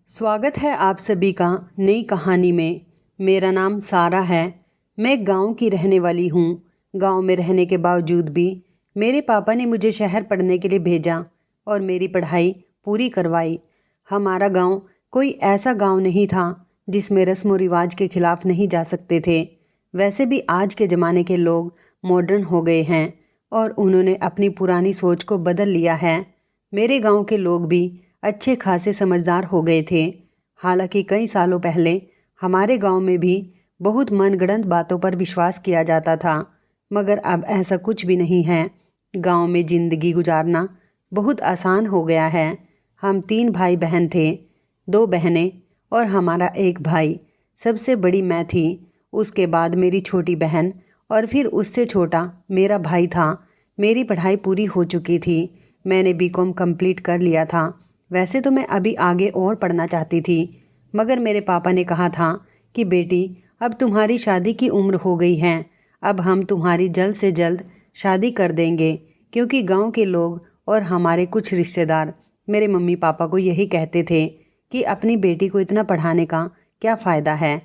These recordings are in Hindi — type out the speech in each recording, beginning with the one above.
स्वागत है आप सभी का नई कहानी में। मेरा नाम सारा है। मैं गांव की रहने वाली हूँ। गांव में रहने के बावजूद भी मेरे पापा ने मुझे शहर पढ़ने के लिए भेजा और मेरी पढ़ाई पूरी करवाई। हमारा गांव कोई ऐसा गांव नहीं था जिसमें रस्म व रिवाज के खिलाफ नहीं जा सकते थे। वैसे भी आज के ज़माने के लोग मॉडर्न हो गए हैं और उन्होंने अपनी पुरानी सोच को बदल लिया है। मेरे गांव के लोग भी अच्छे खासे समझदार हो गए थे। हालांकि कई सालों पहले हमारे गांव में भी बहुत मनगढ़ंत बातों पर विश्वास किया जाता था, मगर अब ऐसा कुछ भी नहीं है। गांव में ज़िंदगी गुजारना बहुत आसान हो गया है। हम 3 भाई बहन थे, 2 बहनें और हमारा एक भाई। सबसे बड़ी मैं थी, उसके बाद मेरी छोटी बहन और फिर उससे छोटा मेरा भाई था। मेरी पढ़ाई पूरी हो चुकी थी। मैंने बीकॉम कंप्लीट कर लिया था। वैसे तो मैं अभी आगे और पढ़ना चाहती थी, मगर मेरे पापा ने कहा था कि बेटी, अब तुम्हारी शादी की उम्र हो गई है। अब हम तुम्हारी जल्द से जल्द शादी कर देंगे, क्योंकि गांव के लोग और हमारे कुछ रिश्तेदार मेरे मम्मी पापा को यही कहते थे कि अपनी बेटी को इतना पढ़ाने का क्या फ़ायदा है।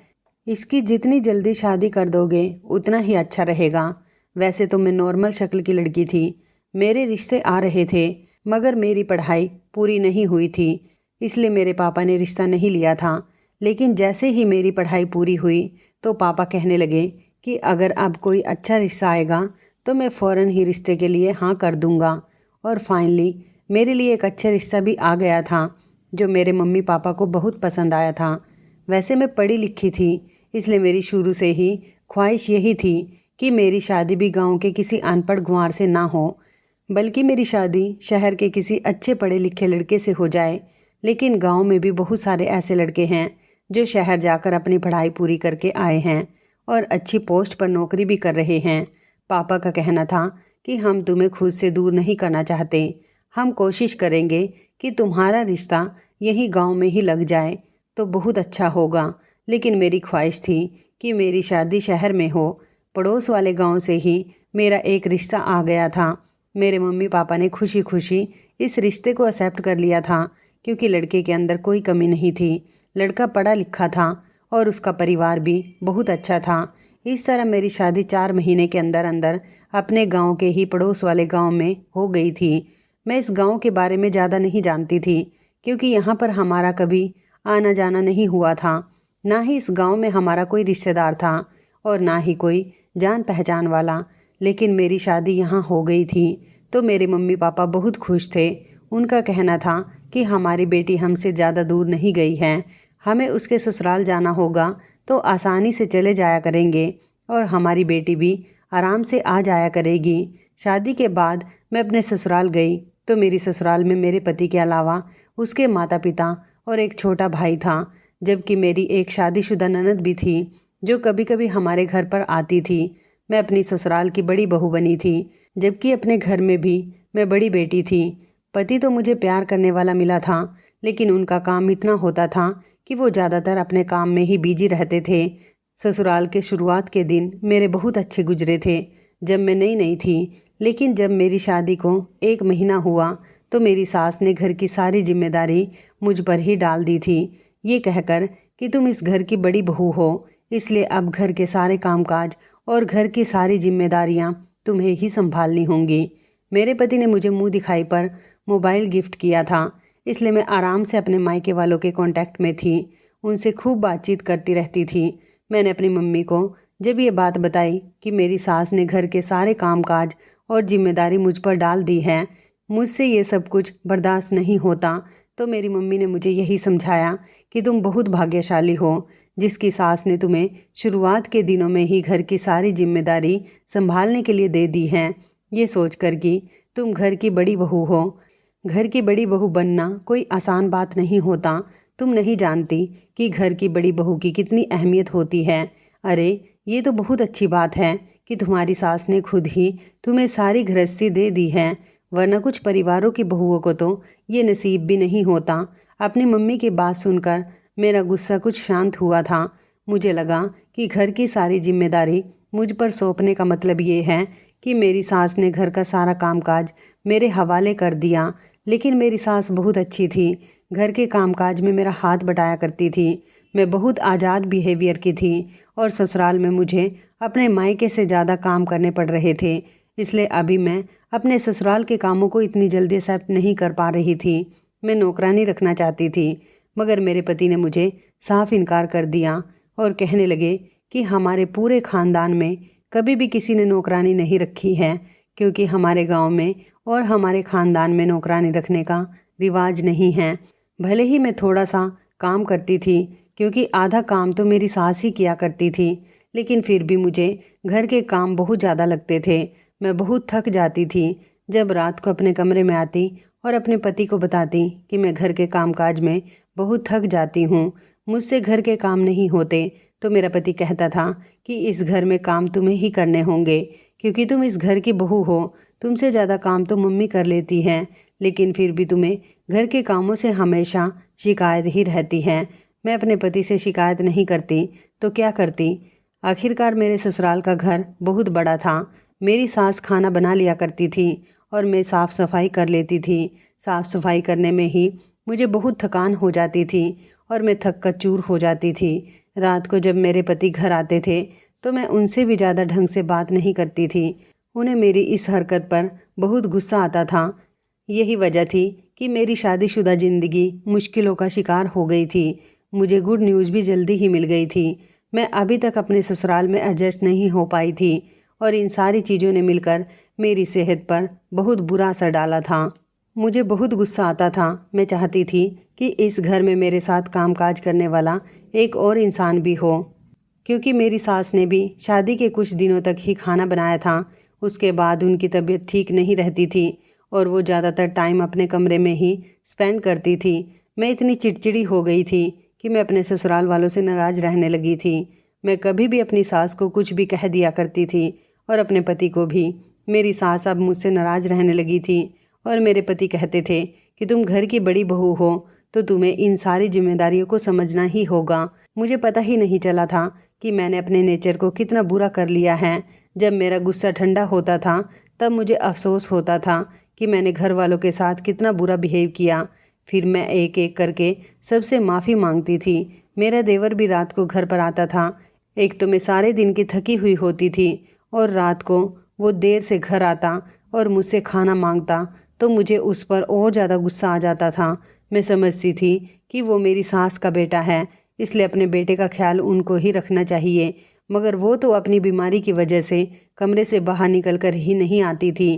इसकी जितनी जल्दी शादी कर दोगे उतना ही अच्छा रहेगा। वैसे तो मैं नॉर्मल शक्ल की लड़की थी। मेरे रिश्ते आ रहे थे, मगर मेरी पढ़ाई पूरी नहीं हुई थी, इसलिए मेरे पापा ने रिश्ता नहीं लिया था। लेकिन जैसे ही मेरी पढ़ाई पूरी हुई तो पापा कहने लगे कि अगर अब कोई अच्छा रिश्ता आएगा तो मैं फ़ौरन ही रिश्ते के लिए हाँ कर दूँगा। और फाइनली मेरे लिए एक अच्छा रिश्ता भी आ गया था, जो मेरे मम्मी पापा को बहुत पसंद आया था। वैसे मैं पढ़ी लिखी थी, इसलिए मेरी शुरू से ही ख्वाहिश यही थी कि मेरी शादी भी गांव के किसी अनपढ़ गुआर से ना हो, बल्कि मेरी शादी शहर के किसी अच्छे पढ़े लिखे लड़के से हो जाए। लेकिन गांव में भी बहुत सारे ऐसे लड़के हैं जो शहर जाकर अपनी पढ़ाई पूरी करके आए हैं और अच्छी पोस्ट पर नौकरी भी कर रहे हैं। पापा का कहना था कि हम तुम्हें खुद से दूर नहीं करना चाहते, हम कोशिश करेंगे कि तुम्हारा रिश्ता यही गांव में ही लग जाए तो बहुत अच्छा होगा। लेकिन मेरी ख्वाहिश थी कि मेरी शादी शहर में हो। पड़ोस वाले गांव से ही मेरा एक रिश्ता आ गया था। मेरे मम्मी पापा ने खुशी खुशी इस रिश्ते को एक्सेप्ट कर लिया था, क्योंकि लड़के के अंदर कोई कमी नहीं थी। लड़का पढ़ा लिखा था और उसका परिवार भी बहुत अच्छा था। इस तरह मेरी शादी 4 महीने के अंदर अंदर अपने गांव के ही पड़ोस वाले गांव में हो गई थी। मैं इस गांव के बारे में ज़्यादा नहीं जानती थी, क्योंकि यहाँ पर हमारा कभी आना जाना नहीं हुआ था। ना ही इस गांव में हमारा कोई रिश्तेदार था और ना ही कोई जान पहचान वाला। लेकिन मेरी शादी यहाँ हो गई थी तो मेरे मम्मी पापा बहुत खुश थे। उनका कहना था कि हमारी बेटी हमसे ज़्यादा दूर नहीं गई है, हमें उसके ससुराल जाना होगा तो आसानी से चले जाया करेंगे और हमारी बेटी भी आराम से आ जाया करेगी। शादी के बाद मैं अपने ससुराल गई तो मेरी ससुराल में मेरे पति के अलावा उसके माता पिता और एक छोटा भाई था, जबकि मेरी एक शादीशुदा ननद भी थी जो कभी कभी हमारे घर पर आती थी। मैं अपनी ससुराल की बड़ी बहू बनी थी, जबकि अपने घर में भी मैं बड़ी बेटी थी। पति तो मुझे प्यार करने वाला मिला था, लेकिन उनका काम इतना होता था कि वो ज़्यादातर अपने काम में ही बिजी रहते थे। ससुराल के शुरुआत के दिन मेरे बहुत अच्छे गुजरे थे जब मैं नई नई थी। लेकिन जब मेरी शादी को 1 महीना हुआ तो मेरी सास ने घर की सारी जिम्मेदारी मुझ पर ही डाल दी थी, ये कहकर कि तुम इस घर की बड़ी बहू हो, इसलिए अब घर के सारे कामकाज और घर की सारी जिम्मेदारियां तुम्हें ही संभालनी होंगी। मेरे पति ने मुझे मुंह दिखाई पर मोबाइल गिफ्ट किया था, इसलिए मैं आराम से अपने मायके वालों के कांटेक्ट में थी, उनसे खूब बातचीत करती रहती थी। मैंने अपनी मम्मी को जब ये बात बताई कि मेरी सास ने घर के सारे कामकाज और जिम्मेदारी मुझ पर डाल दी है, मुझसे ये सब कुछ बर्दाश्त नहीं होता, तो मेरी मम्मी ने मुझे यही समझाया कि तुम बहुत भाग्यशाली हो, जिसकी सास ने तुम्हें शुरुआत के दिनों में ही घर की सारी जिम्मेदारी संभालने के लिए दे दी है। ये सोचकर कि तुम घर की बड़ी बहू हो। घर की बड़ी बहू बनना कोई आसान बात नहीं होता। तुम नहीं जानती कि घर की बड़ी बहू की कितनी अहमियत होती है। अरे, ये तो बहुत अच्छी बात है कि तुम्हारी सास ने खुद ही तुम्हें सारी गृहस्थी दे दी है, वरना कुछ परिवारों की बहुओं को तो ये नसीब भी नहीं होता। अपनी मम्मी की बात सुनकर मेरा गुस्सा कुछ शांत हुआ था। मुझे लगा कि घर की सारी जिम्मेदारी मुझ पर सौंपने का मतलब ये है कि मेरी सास ने घर का सारा कामकाज मेरे हवाले कर दिया। लेकिन मेरी सास बहुत अच्छी थी। घर के कामकाज में मेरा हाथ बटाया करती थी। मैं बहुत आज़ाद बिहेवियर की थी और ससुराल में मुझे अपने मायके से ज़्यादा काम करने पड़ रहे थे। इसलिए अभी मैं अपने ससुराल के कामों को इतनी जल्दी एक्सेप्ट नहीं कर पा रही थी। मैं नौकरानी रखना चाहती थी, मगर मेरे पति ने मुझे साफ इनकार कर दिया और कहने लगे कि हमारे पूरे ख़ानदान में कभी भी किसी ने नौकरानी नहीं रखी है, क्योंकि हमारे गांव में और हमारे ख़ानदान में नौकरानी रखने का रिवाज नहीं है। भले ही मैं थोड़ा सा काम करती थी, क्योंकि आधा काम तो मेरी सास ही किया करती थी, लेकिन फिर भी मुझे घर के काम बहुत ज़्यादा लगते थे। मैं बहुत थक जाती थी जब रात को अपने कमरे में आती और अपने पति को बताती कि मैं घर के कामकाज में बहुत थक जाती हूँ, मुझसे घर के काम नहीं होते। तो मेरा पति कहता था कि इस घर में काम तुम्हें ही करने होंगे, क्योंकि तुम इस घर की बहू हो, तुमसे ज़्यादा काम तो मम्मी कर लेती हैं, लेकिन फिर भी तुम्हें घर के कामों से हमेशा शिकायत ही रहती है। मैं अपने पति से शिकायत नहीं करती तो क्या करती। आखिरकार मेरे ससुराल का घर बहुत बड़ा था। मेरी सास खाना बना लिया करती थी और मैं साफ़ सफाई कर लेती थी। साफ़ सफाई करने में ही मुझे बहुत थकान हो जाती थी और मैं थक कर चूर हो जाती थी। रात को जब मेरे पति घर आते थे तो मैं उनसे भी ज़्यादा ढंग से बात नहीं करती थी। उन्हें मेरी इस हरकत पर बहुत गुस्सा आता था। यही वजह थी कि मेरी शादीशुदा ज़िंदगी मुश्किलों का शिकार हो गई थी। मुझे गुड न्यूज़ भी जल्दी ही मिल गई थी। मैं अभी तक अपने ससुराल में एडजस्ट नहीं हो पाई थी और इन सारी चीज़ों ने मिलकर मेरी सेहत पर बहुत बुरा असर डाला था। मुझे बहुत गुस्सा आता था। मैं चाहती थी कि इस घर में मेरे साथ कामकाज करने वाला एक और इंसान भी हो, क्योंकि मेरी सास ने भी शादी के कुछ दिनों तक ही खाना बनाया था। उसके बाद उनकी तबीयत ठीक नहीं रहती थी और वो ज़्यादातर टाइम अपने कमरे में ही स्पेंड करती थी। मैं इतनी चिड़चिड़ी हो गई थी कि मैं अपने ससुराल वालों से नाराज़ रहने लगी थी। मैं कभी भी अपनी सास को कुछ भी कह दिया करती थी और अपने पति को भी। मेरी सास अब मुझसे नाराज़ रहने लगी थी और मेरे पति कहते थे कि तुम घर की बड़ी बहू हो तो तुम्हें इन सारी जिम्मेदारियों को समझना ही होगा। मुझे पता ही नहीं चला था कि मैंने अपने नेचर को कितना बुरा कर लिया है। जब मेरा गुस्सा ठंडा होता था तब मुझे अफसोस होता था कि मैंने घर वालों के साथ कितना बुरा बिहेव किया। फिर मैं एक एक करके सबसे माफ़ी मांगती थी। मेरा देवर भी रात को घर पर आता था। एक तो मैं सारे दिन की थकी हुई होती थी और रात को वो देर से घर आता और मुझसे खाना मांगता, तो मुझे उस पर और ज़्यादा गुस्सा आ जाता था। मैं समझती थी कि वो मेरी सास का बेटा है, इसलिए अपने बेटे का ख्याल उनको ही रखना चाहिए, मगर वो तो अपनी बीमारी की वजह से कमरे से बाहर निकल कर ही नहीं आती थी।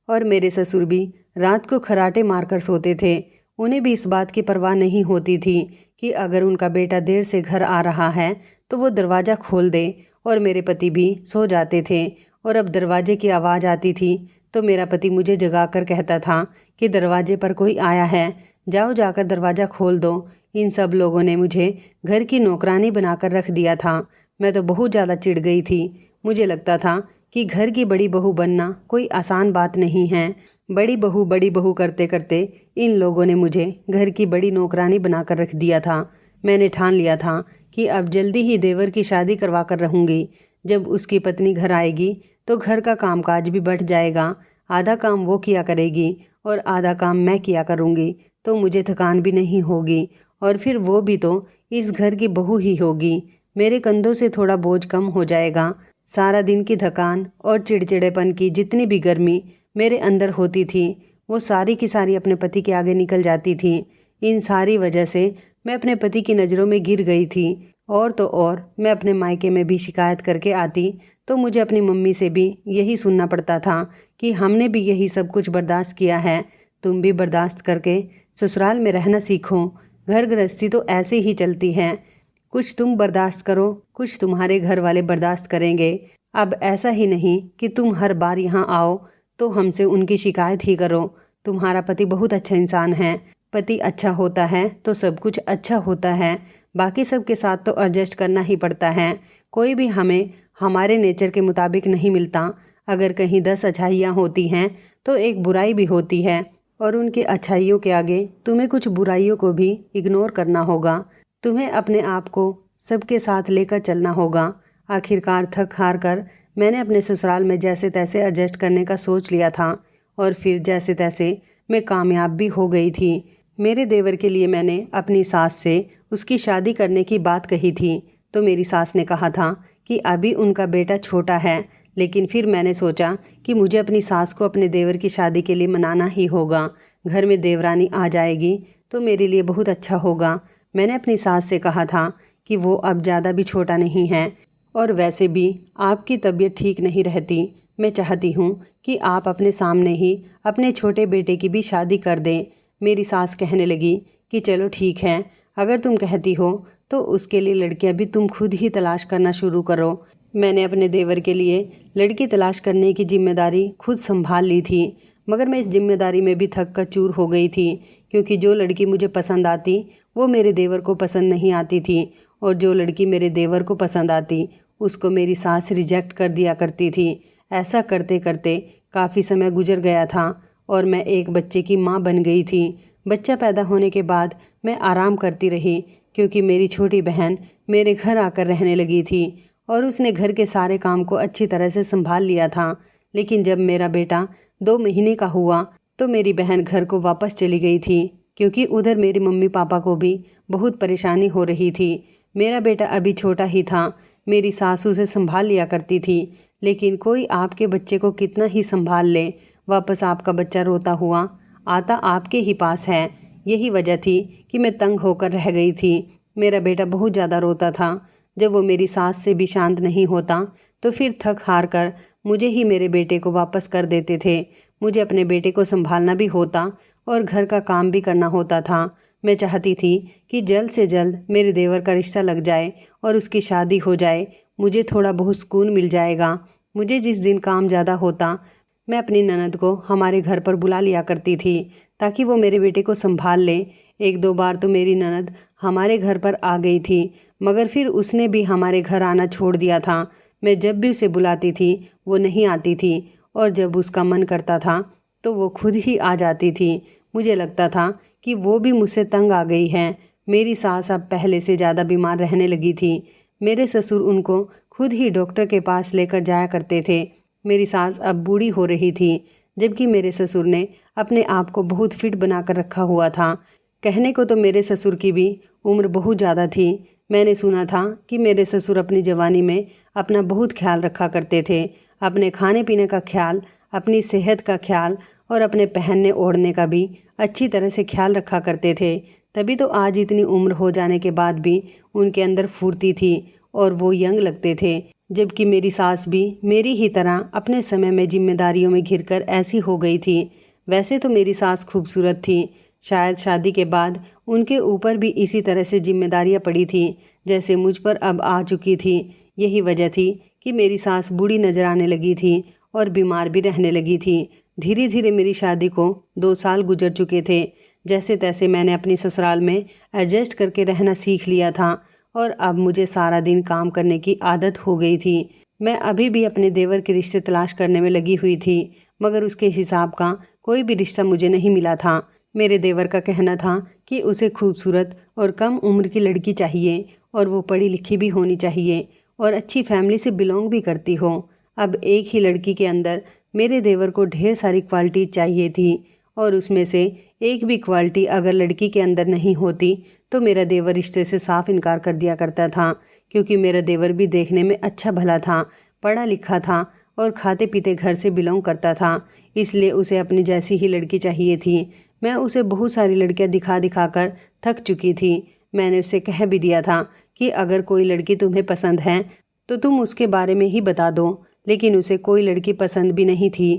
और मेरे ससुर भी रात को खर्राटे मारकर सोते थे। उन्हें भी इस बात की परवाह नहीं होती थी कि अगर उनका बेटा देर से घर आ रहा है तो वो दरवाज़ा खोल दे। और मेरे पति भी सो जाते थे और अब दरवाजे की आवाज़ आती थी तो मेरा पति मुझे जगाकर कहता था कि दरवाजे पर कोई आया है, जाओ जाकर दरवाज़ा खोल दो। इन सब लोगों ने मुझे घर की नौकरानी बनाकर रख दिया था। मैं तो बहुत ज़्यादा चिढ़ गई थी। मुझे लगता था कि घर की बड़ी बहू बनना कोई आसान बात नहीं है। बड़ी बहू करते करते इन लोगों ने मुझे घर की बड़ी नौकरानी बनाकर रख दिया था। मैंने ठान लिया था कि अब जल्दी ही देवर की शादी करवा कर रहूँगी। जब उसकी पत्नी घर आएगी तो घर का कामकाज भी बढ़ जाएगा। आधा काम वो किया करेगी और आधा काम मैं किया करूँगी, तो मुझे थकान भी नहीं होगी और फिर वो भी तो इस घर की बहू ही होगी। मेरे कंधों से थोड़ा बोझ कम हो जाएगा। सारा दिन की थकान और चिड़चिड़ेपन की जितनी भी गर्मी मेरे अंदर होती थी वो सारी की सारी अपने पति के आगे निकल जाती थी। इन सारी वजह से मैं अपने पति की नज़रों में गिर गई थी। और तो और मैं अपने मायके में भी शिकायत करके आती तो मुझे अपनी मम्मी से भी यही सुनना पड़ता था कि हमने भी यही सब कुछ बर्दाश्त किया है, तुम भी बर्दाश्त करके ससुराल में रहना सीखो। घर गृहस्थी तो ऐसे ही चलती है, कुछ तुम बर्दाश्त करो, कुछ तुम्हारे घर वाले बर्दाश्त करेंगे। अब ऐसा ही नहीं कि तुम हर बार यहाँ आओ तो हमसे उनकी शिकायत ही करो। तुम्हारा पति बहुत अच्छा इंसान है। पति अच्छा होता है तो सब कुछ अच्छा होता है। बाकी सब के साथ तो एडजस्ट करना ही पड़ता है। कोई भी हमें हमारे नेचर के मुताबिक नहीं मिलता। अगर कहीं 10 अच्छाइयाँ होती हैं तो एक बुराई भी होती है और उनकी अच्छाइयों के आगे तुम्हें कुछ बुराइयों को भी इग्नोर करना होगा। तुम्हें अपने आप को सबके साथ लेकर चलना होगा। आखिरकार थक हार कर मैंने अपने ससुराल में जैसे तैसे एडजस्ट करने का सोच लिया था और फिर जैसे तैसे मैं कामयाब भी हो गई थी। मेरे देवर के लिए मैंने अपनी सास से उसकी शादी करने की बात कही थी तो मेरी सास ने कहा था कि अभी उनका बेटा छोटा है, लेकिन फिर मैंने सोचा कि मुझे अपनी सास को अपने देवर की शादी के लिए मनाना ही होगा। घर में देवरानी आ जाएगी तो मेरे लिए बहुत अच्छा होगा। मैंने अपनी सास से कहा था कि वो अब ज़्यादा भी छोटा नहीं है और वैसे भी आपकी तबीयत ठीक नहीं रहती। मैं चाहती हूँ कि आप अपने सामने ही अपने छोटे बेटे की भी शादी कर दें। मेरी सास कहने लगी कि चलो ठीक है, अगर तुम कहती हो तो उसके लिए लड़कियां भी तुम खुद ही तलाश करना शुरू करो। मैंने अपने देवर के लिए लड़की तलाश करने की जिम्मेदारी खुद संभाल ली थी, मगर मैं इस जिम्मेदारी में भी थक कर चूर हो गई थी, क्योंकि जो लड़की मुझे पसंद आती वो मेरे देवर को पसंद नहीं आती थी, और जो लड़की मेरे देवर को पसंद आती उसको मेरी सास रिजेक्ट कर दिया करती थी। ऐसा करते करते काफ़ी समय गुजर गया था और मैं एक बच्चे की माँ बन गई थी। बच्चा पैदा होने के बाद मैं आराम करती रही, क्योंकि मेरी छोटी बहन मेरे घर आकर रहने लगी थी और उसने घर के सारे काम को अच्छी तरह से संभाल लिया था। लेकिन जब मेरा बेटा 2 महीने का हुआ तो मेरी बहन घर को वापस चली गई थी, क्योंकि उधर मेरी मम्मी पापा को भी बहुत परेशानी हो रही थी। मेरा बेटा अभी छोटा ही था, मेरी सास उसे संभाल लिया करती थी, लेकिन कोई आपके बच्चे को कितना ही संभाल ले, वापस आपका बच्चा रोता हुआ आता आपके ही पास है। यही वजह थी कि मैं तंग होकर रह गई थी। मेरा बेटा बहुत ज़्यादा रोता था। जब वो मेरी सास से भी शांत नहीं होता तो फिर थक हार कर मुझे ही मेरे बेटे को वापस कर देते थे। मुझे अपने बेटे को संभालना भी होता और घर का काम भी करना होता था। मैं चाहती थी कि जल्द से जल्द मेरे देवर का रिश्ता लग जाए और उसकी शादी हो जाए। मुझे थोड़ा बहुत सुकून मिल जाएगा। मुझे जिस दिन काम ज़्यादा होता मैं अपनी ननद को हमारे घर पर बुला लिया करती थी ताकि वो मेरे बेटे को संभाल ले। 1-2 बार तो मेरी ननद हमारे घर पर आ गई थी, मगर फिर उसने भी हमारे घर आना छोड़ दिया था। मैं जब भी उसे बुलाती थी वो नहीं आती थी, और जब उसका मन करता था तो वो खुद ही आ जाती थी। मुझे लगता था कि वो भी मुझसे तंग आ गई है। मेरी सास अब पहले से ज़्यादा बीमार रहने लगी थी। मेरे ससुर उनको खुद ही डॉक्टर के पास लेकर जाया करते थे। मेरी सास अब बूढ़ी हो रही थी, जबकि मेरे ससुर ने अपने आप को बहुत फिट बनाकर रखा हुआ था। कहने को तो मेरे ससुर की भी उम्र बहुत ज़्यादा थी। मैंने सुना था कि मेरे ससुर अपनी जवानी में अपना बहुत ख्याल रखा करते थे, अपने खाने पीने का ख्याल, अपनी सेहत का ख्याल और अपने पहनने ओढ़ने का भी अच्छी तरह से ख्याल रखा करते थे। तभी तो आज इतनी उम्र हो जाने के बाद भी उनके अंदर फुर्ती थी और वो यंग लगते थे। जबकि मेरी सास भी मेरी ही तरह अपने समय में जिम्मेदारियों में घिरकर ऐसी हो गई थी। वैसे तो मेरी सास खूबसूरत थी, शायद शादी के बाद उनके ऊपर भी इसी तरह से जिम्मेदारियां पड़ी थी जैसे मुझ पर अब आ चुकी थी। यही वजह थी कि मेरी सास बूढ़ी नजर आने लगी थी और बीमार भी रहने लगी थी। धीरे धीरे मेरी शादी को 2 साल गुजर चुके थे। जैसे तैसे मैंने अपनी ससुराल में एडजस्ट करके रहना सीख लिया था और अब मुझे सारा दिन काम करने की आदत हो गई थी। मैं अभी भी अपने देवर के रिश्ते तलाश करने में लगी हुई थी, मगर उसके हिसाब का कोई भी रिश्ता मुझे नहीं मिला था। मेरे देवर का कहना था कि उसे खूबसूरत और कम उम्र की लड़की चाहिए और वो पढ़ी लिखी भी होनी चाहिए और अच्छी फैमिली से बिलोंग भी करती हो। अब एक ही लड़की के अंदर मेरे देवर को ढेर सारी क्वालिटी चाहिए थी, और उसमें से एक भी क्वालिटी अगर लड़की के अंदर नहीं होती तो मेरा देवर रिश्ते से साफ इनकार कर दिया करता था। क्योंकि मेरा देवर भी देखने में अच्छा भला था, पढ़ा लिखा था और खाते पीते घर से बिलोंग करता था, इसलिए उसे अपनी जैसी ही लड़की चाहिए थी। मैं उसे बहुत सारी लड़कियां दिखा दिखा कर थक चुकी थी। मैंने उसे कह भी दिया था कि अगर कोई लड़की तुम्हें पसंद है तो तुम उसके बारे में ही बता दो, लेकिन उसे कोई लड़की पसंद भी नहीं थी।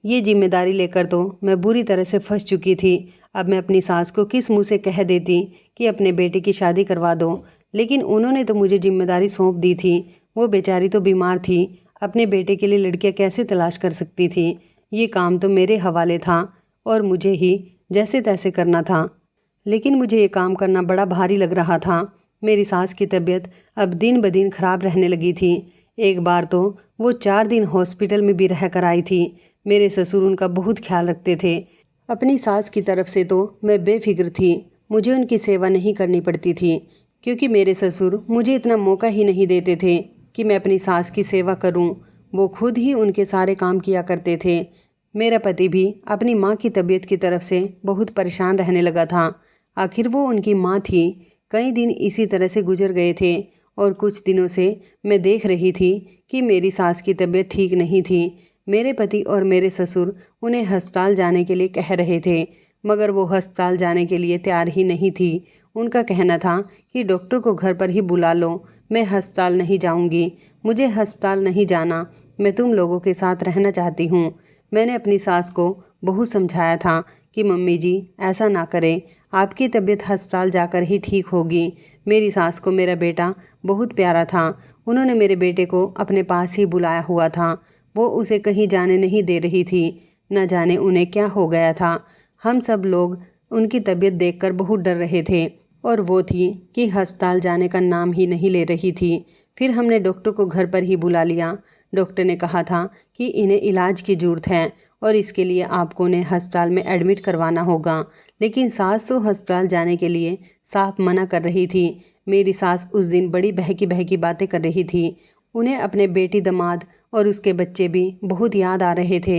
ये जिम्मेदारी लेकर तो मैं बुरी तरह से फंस चुकी थी। अब मैं अपनी सास को किस मुंह से कह देती कि अपने बेटे की शादी करवा दो, लेकिन उन्होंने तो मुझे जिम्मेदारी सौंप दी थी। वो बेचारी तो बीमार थी, अपने बेटे के लिए लड़कियां कैसे तलाश कर सकती थी। ये काम तो मेरे हवाले था और मुझे ही जैसे तैसे करना था, लेकिन मुझे ये काम करना बड़ा भारी लग रहा था। मेरी सास की तबीयत अब दिन ब दिन खराब रहने लगी थी। एक बार तो वो 4 दिन हॉस्पिटल में भी रह कर आई थी। मेरे ससुर उनका बहुत ख्याल रखते थे। अपनी सास की तरफ से तो मैं बेफिक्र थी, मुझे उनकी सेवा नहीं करनी पड़ती थी, क्योंकि मेरे ससुर मुझे इतना मौका ही नहीं देते थे कि मैं अपनी सास की सेवा करूं। वो खुद ही उनके सारे काम किया करते थे। मेरा पति भी अपनी माँ की तबीयत की तरफ से बहुत परेशान रहने लगा था। आखिर वो उनकी माँ थी। कई दिन इसी तरह से गुजर गए थे और कुछ दिनों से मैं देख रही थी कि मेरी सास की तबीयत ठीक नहीं थी। मेरे पति और मेरे ससुर उन्हें अस्पताल जाने के लिए कह रहे थे, मगर वो अस्पताल जाने के लिए तैयार ही नहीं थी। उनका कहना था कि डॉक्टर को घर पर ही बुला लो, मैं अस्पताल नहीं जाऊंगी, मुझे अस्पताल नहीं जाना, मैं तुम लोगों के साथ रहना चाहती हूँ। मैंने अपनी सास को बहुत समझाया था कि मम्मी जी ऐसा ना करें, आपकी तबीयत अस्पताल जाकर ही ठीक होगी। मेरी सास को मेरा बेटा बहुत प्यारा था। उन्होंने मेरे बेटे को अपने पास ही बुलाया हुआ था। वो उसे कहीं जाने नहीं दे रही थी। न जाने उन्हें क्या हो गया था। हम सब लोग उनकी तबीयत देखकर बहुत डर रहे थे और वो थी कि अस्पताल जाने का नाम ही नहीं ले रही थी। फिर हमने डॉक्टर को घर पर ही बुला लिया। डॉक्टर ने कहा था कि इन्हें इलाज की ज़रूरत है और इसके लिए आपको उन्हें अस्पताल में एडमिट करवाना होगा। लेकिन सास तो अस्पताल जाने के लिए साफ मना कर रही थी। मेरी सास उस दिन बड़ी बहकी बहकी बातें कर रही थी। उन्हें अपने बेटी दामाद और उसके बच्चे भी बहुत याद आ रहे थे।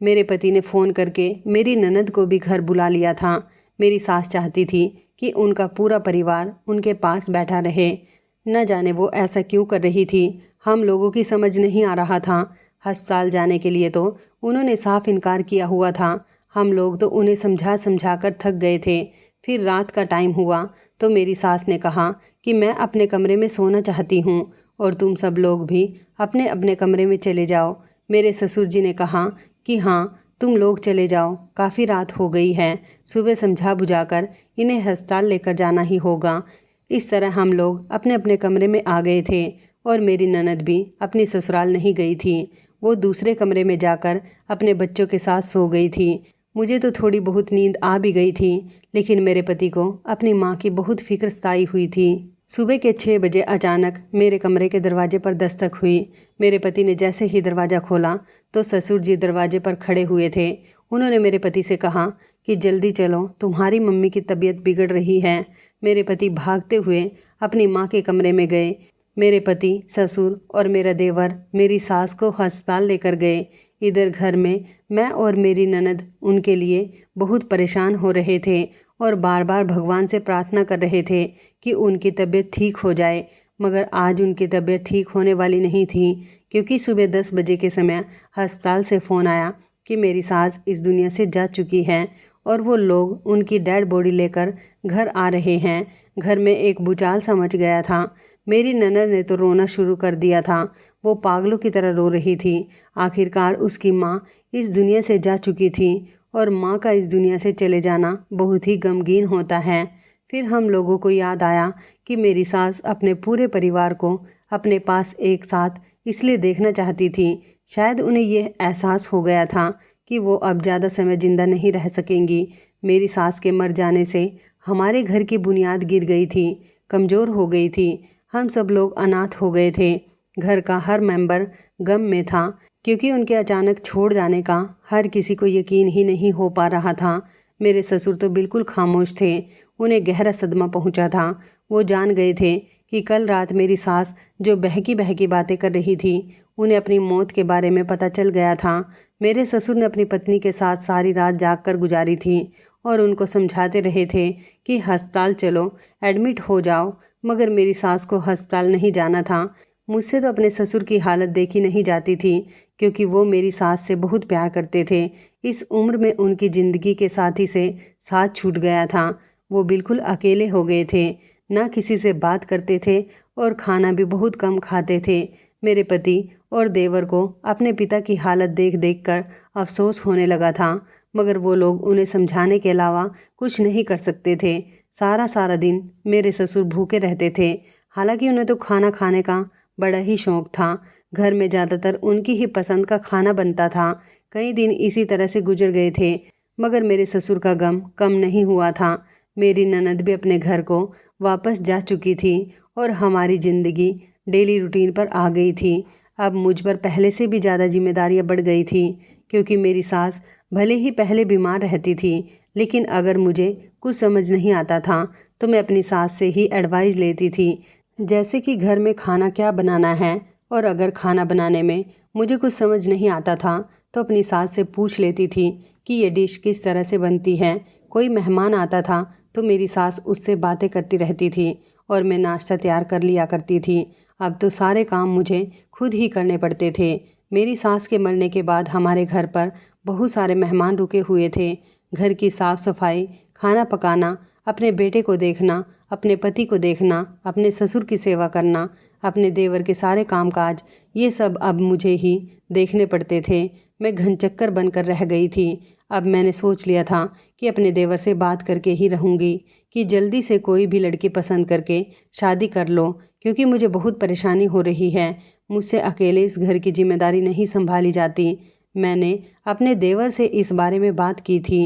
मेरे पति ने फ़ोन करके मेरी ननद को भी घर बुला लिया था। मेरी सास चाहती थी कि उनका पूरा परिवार उनके पास बैठा रहे। न जाने वो ऐसा क्यों कर रही थी, हम लोगों की समझ नहीं आ रहा था। अस्पताल जाने के लिए तो उन्होंने साफ इनकार किया हुआ था। हम लोग तो उन्हें समझा समझा कर थक गए थे। फिर रात का टाइम हुआ तो मेरी सास ने कहा कि मैं अपने कमरे में सोना चाहती हूँ और तुम सब लोग भी अपने अपने कमरे में चले जाओ। मेरे ससुर जी ने कहा कि हाँ तुम लोग चले जाओ, काफ़ी रात हो गई है, सुबह समझा बुझाकर इन्हें अस्पताल लेकर जाना ही होगा। इस तरह हम लोग अपने अपने कमरे में आ गए थे और मेरी ननद भी अपनी ससुराल नहीं गई थी। वो दूसरे कमरे में जाकर अपने बच्चों के साथ सो गई थी। मुझे तो थोड़ी बहुत नींद आ भी गई थी, लेकिन मेरे पति को अपनी माँ की बहुत फिक्र सताई हुई थी। सुबह के 6 बजे अचानक मेरे कमरे के दरवाजे पर दस्तक हुई। मेरे पति ने जैसे ही दरवाज़ा खोला तो ससुर जी दरवाजे पर खड़े हुए थे। उन्होंने मेरे पति से कहा कि जल्दी चलो, तुम्हारी मम्मी की तबीयत बिगड़ रही है। मेरे पति भागते हुए अपनी माँ के कमरे में गए। मेरे पति, ससुर और मेरा देवर मेरी सास को अस्पताल लेकर गए। इधर घर में मैं और मेरी ननद उनके लिए बहुत परेशान हो रहे थे और बार बार भगवान से प्रार्थना कर रहे थे कि उनकी तबीयत ठीक हो जाए। मगर आज उनकी तबीयत ठीक होने वाली नहीं थी, क्योंकि सुबह 10 बजे के समय अस्पताल से फ़ोन आया कि मेरी सास इस दुनिया से जा चुकी है और वो लोग उनकी डेड बॉडी लेकर घर आ रहे हैं। घर में एक भूचाल सा मच गया था। मेरी ननद ने तो रोना शुरू कर दिया था। वो पागलों की तरह रो रही थी। आखिरकार उसकी माँ इस दुनिया से जा चुकी थी और माँ का इस दुनिया से चले जाना बहुत ही गमगीन होता है। फिर हम लोगों को याद आया कि मेरी सास अपने पूरे परिवार को अपने पास एक साथ इसलिए देखना चाहती थी। शायद उन्हें यह एहसास हो गया था कि वो अब ज़्यादा समय जिंदा नहीं रह सकेंगी। मेरी सास के मर जाने से हमारे घर की बुनियाद गिर गई थी, कमज़ोर हो गई थी। हम सब लोग अनाथ हो गए थे। घर का हर मेंबर गम में था, क्योंकि उनके अचानक छोड़ जाने का हर किसी को यकीन ही नहीं हो पा रहा था। मेरे ससुर तो बिल्कुल खामोश थे। उन्हें गहरा सदमा पहुंचा था। वो जान गए थे कि कल रात मेरी सास जो बहकी बहकी बातें कर रही थी, उन्हें अपनी मौत के बारे में पता चल गया था। मेरे ससुर ने अपनी पत्नी के साथ सारी रात जाग कर गुजारी थी और उनको समझाते रहे थे कि अस्पताल चलो, एडमिट हो जाओ, मगर मेरी सास को अस्पताल नहीं जाना था। मुझसे तो अपने ससुर की हालत देखी नहीं जाती थी, क्योंकि वो मेरी सास से बहुत प्यार करते थे। इस उम्र में उनकी ज़िंदगी के साथी से साथ छूट गया था। वो बिल्कुल अकेले हो गए थे, ना किसी से बात करते थे और खाना भी बहुत कम खाते थे। मेरे पति और देवर को अपने पिता की हालत देख देख कर अफसोस होने लगा था, मगर वो लोग उन्हें समझाने के अलावा कुछ नहीं कर सकते थे। सारा सारा दिन मेरे ससुर भूखे रहते थे। हालांकि उन्हें तो खाना खाने का बड़ा ही शौक था। घर में ज़्यादातर उनकी ही पसंद का खाना बनता था। कई दिन इसी तरह से गुजर गए थे, मगर मेरे ससुर का गम कम नहीं हुआ था। मेरी ननद भी अपने घर को वापस जा चुकी थी और हमारी ज़िंदगी डेली रूटीन पर आ गई थी। अब मुझ पर पहले से भी ज़्यादा जिम्मेदारियां बढ़ गई थी, क्योंकि मेरी सास भले ही पहले बीमार रहती थी, लेकिन अगर मुझे कुछ समझ नहीं आता था तो मैं अपनी सास से ही एडवाइस लेती थी, जैसे कि घर में खाना क्या बनाना है। और अगर खाना बनाने में मुझे कुछ समझ नहीं आता था तो अपनी सास से पूछ लेती थी कि ये डिश किस तरह से बनती है। कोई मेहमान आता था तो मेरी सास उससे बातें करती रहती थी और मैं नाश्ता तैयार कर लिया करती थी। अब तो सारे काम मुझे खुद ही करने पड़ते थे। मेरी सास के मरने के बाद हमारे घर पर बहुत सारे मेहमान रुके हुए थे। घर की साफ़ सफाई, खाना पकाना, अपने बेटे को देखना, अपने पति को देखना, अपने ससुर की सेवा करना, अपने देवर के सारे कामकाज, ये सब अब मुझे ही देखने पड़ते थे। मैं घनचक्कर बनकर रह गई थी। अब मैंने सोच लिया था कि अपने देवर से बात करके ही रहूँगी कि जल्दी से कोई भी लड़की पसंद करके शादी कर लो, क्योंकि मुझे बहुत परेशानी हो रही है। मुझसे अकेले इस घर की जिम्मेदारी नहीं संभाली जाती। मैंने अपने देवर से इस बारे में बात की थी।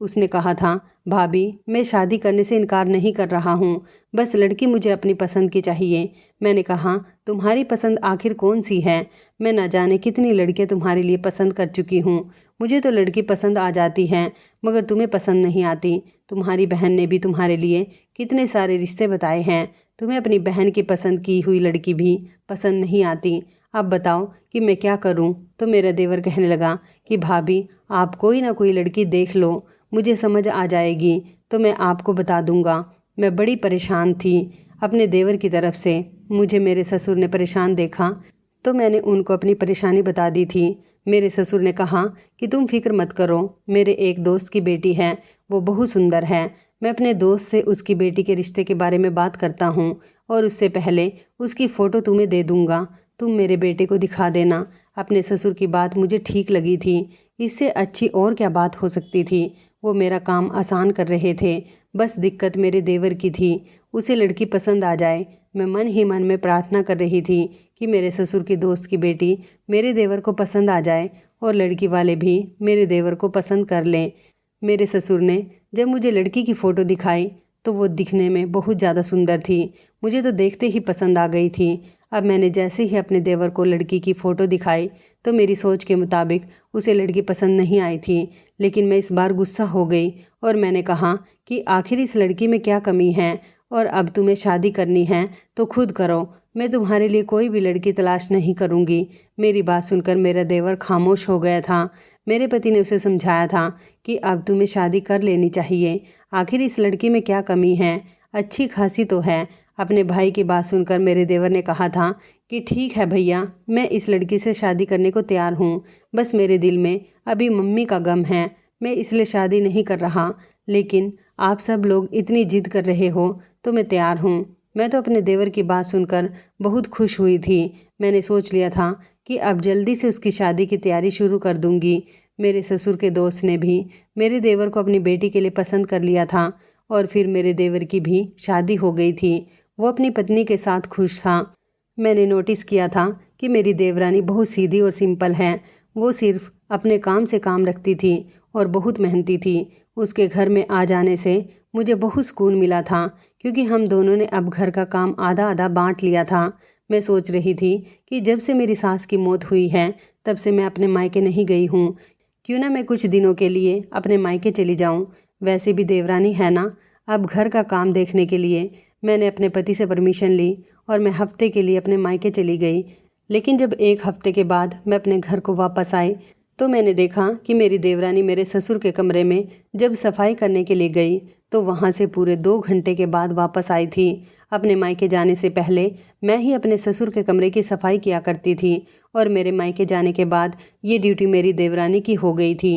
उसने कहा था, भाभी मैं शादी करने से इनकार नहीं कर रहा हूँ, बस लड़की मुझे अपनी पसंद की चाहिए। मैंने कहा, तुम्हारी पसंद आखिर कौन सी है? मैं न जाने कितनी लड़कियाँ तुम्हारे लिए पसंद कर चुकी हूँ। मुझे तो लड़की पसंद आ जाती हैं, मगर तुम्हें पसंद नहीं आती। तुम्हारी बहन ने भी तुम्हारे लिए कितने सारे रिश्ते बताए हैं, तुम्हें अपनी बहन की पसंद की हुई लड़की भी पसंद नहीं आती। अब बताओ कि मैं क्या करूं? तो मेरा देवर कहने लगा कि भाभी आप कोई ना कोई लड़की देख लो, मुझे समझ आ जाएगी तो मैं आपको बता दूंगा। मैं बड़ी परेशान थी अपने देवर की तरफ से। मुझे मेरे ससुर ने परेशान देखा तो मैंने उनको अपनी परेशानी बता दी थी। मेरे ससुर ने कहा कि तुम फिक्र मत करो, मेरे एक दोस्त की बेटी है, वो बहुत सुंदर है। मैं अपने दोस्त से उसकी बेटी के रिश्ते के बारे में बात करता हूँ और उससे पहले उसकी फ़ोटो तुम्हें दे दूँगा। तुम मेरे बेटे को दिखा देना। अपने ससुर की बात मुझे ठीक लगी थी। इससे अच्छी और क्या बात हो सकती थी? वो मेरा काम आसान कर रहे थे। बस दिक्कत मेरे देवर की थी, उसे लड़की पसंद आ जाए। मैं मन ही मन में प्रार्थना कर रही थी कि मेरे ससुर की दोस्त की बेटी मेरे देवर को पसंद आ जाए और लड़की वाले भी मेरे देवर को पसंद कर लें। मेरे ससुर ने जब मुझे लड़की की फ़ोटो दिखाई तो वो दिखने में बहुत ज़्यादा सुंदर थी। मुझे तो देखते ही पसंद आ गई थी। अब मैंने जैसे ही अपने देवर को लड़की की फ़ोटो दिखाई तो मेरी सोच के मुताबिक उसे लड़की पसंद नहीं आई थी। लेकिन मैं इस बार गुस्सा हो गई और मैंने कहा कि आखिर इस लड़की में क्या कमी है, और अब तुम्हें शादी करनी है तो खुद करो, मैं तुम्हारे लिए कोई भी लड़की तलाश नहीं करूँगी। मेरी बात सुनकर मेरा देवर खामोश हो गया था। मेरे पति ने उसे समझाया था कि अब तुम्हें शादी कर लेनी चाहिए, आखिर इस लड़की में क्या कमी है, अच्छी खासी तो है। अपने भाई की बात सुनकर मेरे देवर ने कहा था कि ठीक है भैया, मैं इस लड़की से शादी करने को तैयार हूँ, बस मेरे दिल में अभी मम्मी का गम है, मैं इसलिए शादी नहीं कर रहा। लेकिन आप सब लोग इतनी जिद कर रहे हो तो मैं तैयार हूँ। मैं तो अपने देवर की बात सुनकर बहुत खुश हुई थी। मैंने सोच लिया था कि अब जल्दी से उसकी शादी की तैयारी शुरू कर दूंगी। मेरे ससुर के दोस्त ने भी मेरे देवर को अपनी बेटी के लिए पसंद कर लिया था और फिर मेरे देवर की भी शादी हो गई थी। वो अपनी पत्नी के साथ खुश था। मैंने नोटिस किया था कि मेरी देवरानी बहुत सीधी और सिंपल है। वो सिर्फ अपने काम से काम रखती थी और बहुत मेहनती थी। उसके घर में आ जाने से मुझे बहुत सुकून मिला था, क्योंकि हम दोनों ने अब घर का काम आधा आधा बांट लिया था। मैं सोच रही थी कि जब से मेरी सास की मौत हुई है तब से मैं अपने मायके नहीं गई हूँ। क्यों ना मैं कुछ दिनों के लिए अपने मायके चली जाऊँ। वैसे भी देवरानी है ना, अब घर का काम देखने के लिए मैंने अपने पति से परमिशन ली और मैं हफ्ते के लिए अपने मायके चली गई। लेकिन जब एक हफ्ते के बाद मैं अपने घर को वापस आई तो मैंने देखा कि मेरी देवरानी मेरे ससुर के कमरे में जब सफाई करने के लिए गई तो वहाँ से पूरे 2 घंटे के बाद वापस आई थी। अपने मायके जाने से पहले मैं ही अपने ससुर के कमरे की सफाई किया करती थी और मेरे मायके जाने के बाद ये ड्यूटी मेरी देवरानी की हो गई थी।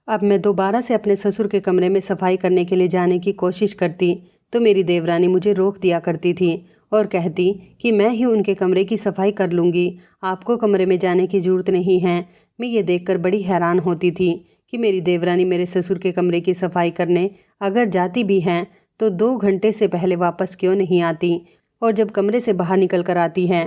अब मैं दोबारा से अपने ससुर के कमरे में सफाई करने के लिए जाने की कोशिश करती तो मेरी देवरानी मुझे रोक दिया करती थी और कहती कि मैं ही उनके कमरे की सफाई कर लूँगी, आपको कमरे में जाने की ज़रूरत नहीं है। मैं ये देखकर बड़ी हैरान होती थी कि मेरी देवरानी मेरे ससुर के कमरे की सफाई करने अगर जाती भी हैं तो 2 घंटे से पहले वापस क्यों नहीं आती, और जब कमरे से बाहर निकल कर आती है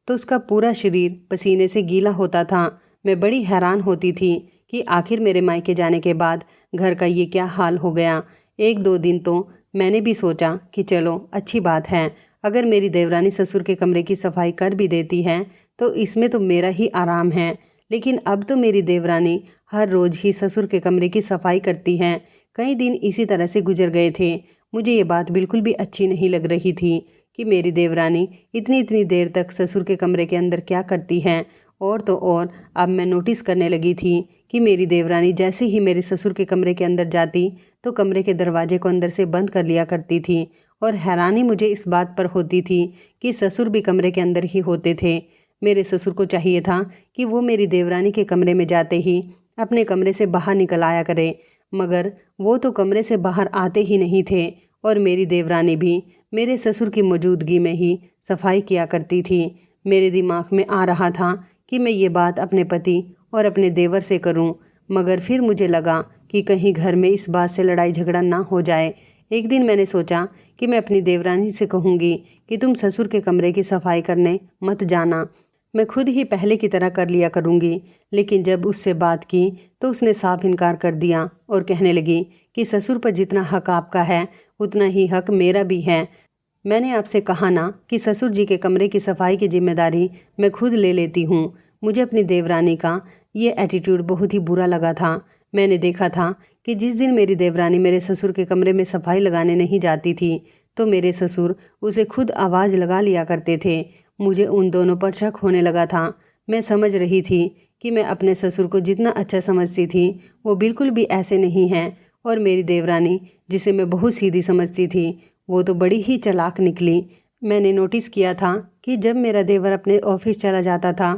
तो उसका पूरा शरीर पसीने से गीला होता था। मैं बड़ी हैरान होती थी कि आखिर मेरे मायके जाने के बाद घर का ये क्या हाल हो गया। 1-2 दिन तो मैंने भी सोचा कि चलो अच्छी बात है, अगर मेरी देवरानी ससुर के कमरे की सफाई कर भी देती है तो इसमें तो मेरा ही आराम है। लेकिन अब तो मेरी देवरानी हर रोज़ ही ससुर के कमरे की सफाई करती हैं। कई दिन इसी तरह से गुजर गए थे। मुझे ये बात बिल्कुल भी अच्छी नहीं लग रही थी कि मेरी देवरानी इतनी इतनी देर तक ससुर के कमरे के अंदर क्या करती हैं। और तो और अब मैं नोटिस करने लगी थी कि मेरी देवरानी जैसे ही मेरे ससुर के कमरे के अंदर जाती तो कमरे के दरवाजे को अंदर से बंद कर लिया करती थी। और हैरानी मुझे इस बात पर होती थी कि ससुर भी कमरे के अंदर ही होते थे। मेरे ससुर को चाहिए था कि वो मेरी देवरानी के कमरे में जाते ही अपने कमरे से बाहर निकल आया करे, मगर वो तो कमरे से बाहर आते ही नहीं थे और मेरी देवरानी भी मेरे ससुर की मौजूदगी में ही सफाई किया करती थी। मेरे दिमाग में आ रहा था कि मैं ये बात अपने पति और अपने देवर से करूं, मगर फिर मुझे लगा कि कहीं घर में इस बात से लड़ाई झगड़ा ना हो जाए। एक दिन मैंने सोचा कि मैं अपनी देवरानी से कहूँगी कि तुम ससुर के कमरे की सफाई करने मत जाना, मैं खुद ही पहले की तरह कर लिया करूँगी। लेकिन जब उससे बात की तो उसने साफ इनकार कर दिया और कहने लगी कि ससुर पर जितना हक आपका है उतना ही हक मेरा भी है। मैंने आपसे कहा ना कि ससुर जी के कमरे की सफाई की जिम्मेदारी मैं खुद ले लेती हूँ। मुझे अपनी देवरानी का ये एटीट्यूड बहुत ही बुरा लगा था। मैंने देखा था कि जिस दिन मेरी देवरानी मेरे ससुर के कमरे में सफाई लगाने नहीं जाती थी तो मेरे ससुर उसे खुद आवाज़ लगा लिया करते थे। मुझे उन दोनों पर शक होने लगा था। मैं समझ रही थी कि मैं अपने ससुर को जितना अच्छा समझती थी वो बिल्कुल भी ऐसे नहीं हैं, और मेरी देवरानी जिसे मैं बहुत सीधी समझती थी वो तो बड़ी ही चालाक निकली। मैंने नोटिस किया था कि जब मेरा देवर अपने ऑफिस चला जाता था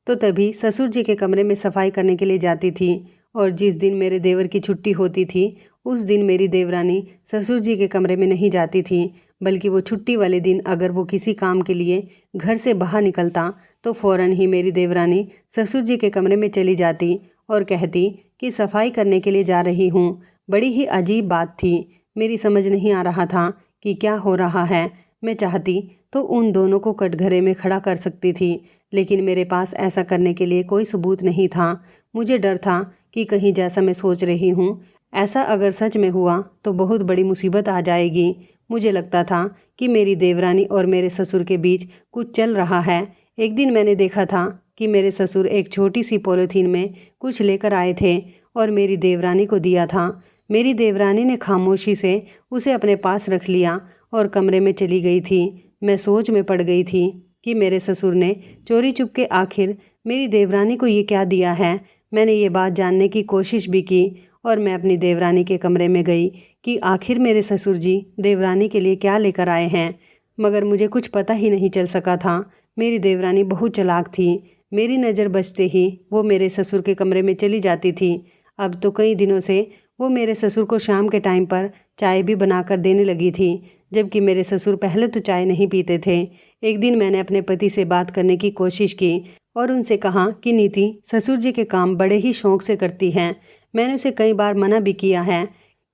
तो तभी ससुर जी के कमरे में सफाई करने के लिए जाती थी, और जिस दिन मेरे देवर की छुट्टी होती थी उस दिन मेरी देवरानी ससुर जी के कमरे में नहीं जाती थी, बल्कि वो छुट्टी वाले दिन अगर वो किसी काम के लिए घर से बाहर निकलता तो फ़ौरन ही मेरी देवरानी ससुर जी के कमरे में चली जाती और कहती कि सफाई करने के लिए जा रही हूँ। बड़ी ही अजीब बात थी। मेरी समझ नहीं आ रहा था कि क्या हो रहा है। मैं चाहती तो उन दोनों को कटघरे में खड़ा कर सकती थी, लेकिन मेरे पास ऐसा करने के लिए कोई सबूत नहीं था। मुझे डर था कि कहीं जैसा मैं सोच रही हूँ ऐसा अगर सच में हुआ तो बहुत बड़ी मुसीबत आ जाएगी। मुझे लगता था कि मेरी देवरानी और मेरे ससुर के बीच कुछ चल रहा है। एक दिन मैंने देखा था कि मेरे ससुर एक छोटी सी पॉलीथीन में कुछ लेकर आए थे और मेरी देवरानी को दिया था। मेरी देवरानी ने खामोशी से उसे अपने पास रख लिया और कमरे में चली गई थी। मैं सोच में पड़ गई थी कि मेरे ससुर ने चोरी चुपके आखिर मेरी देवरानी को ये क्या दिया है। मैंने ये बात जानने की कोशिश भी की और मैं अपनी देवरानी के कमरे में गई कि आखिर मेरे ससुर जी देवरानी के लिए क्या लेकर आए हैं, मगर मुझे कुछ पता ही नहीं चल सका था। मेरी देवरानी बहुत चालाक थी। मेरी नज़र बचते ही वो मेरे ससुर के कमरे में चली जाती थी। अब तो कई दिनों से वो मेरे ससुर को शाम के टाइम पर चाय भी बनाकर देने लगी थी, जबकि मेरे ससुर पहले तो चाय नहीं पीते थे। एक दिन मैंने अपने पति से बात करने की कोशिश की और उनसे कहा कि नीति ससुर जी के काम बड़े ही शौक से करती हैं। मैंने उसे कई बार मना भी किया है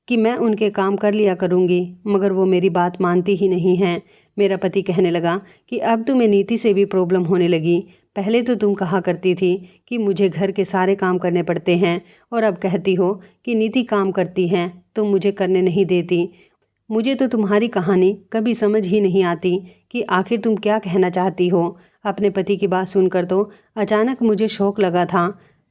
कि मैं उनके काम कर लिया करूँगी, मगर वो मेरी बात मानती ही नहीं हैं। मेरा पति कहने लगा कि अब तुम्हें नीति से भी प्रॉब्लम होने लगी। पहले तो तुम कहा करती थी कि मुझे घर के सारे काम करने पड़ते हैं और अब कहती हो कि नीति काम करती हैं तो मुझे करने नहीं देती। मुझे तो तुम्हारी कहानी कभी समझ ही नहीं आती कि आखिर तुम क्या कहना चाहती हो। अपने पति की बात सुनकर तो अचानक मुझे शौक लगा था,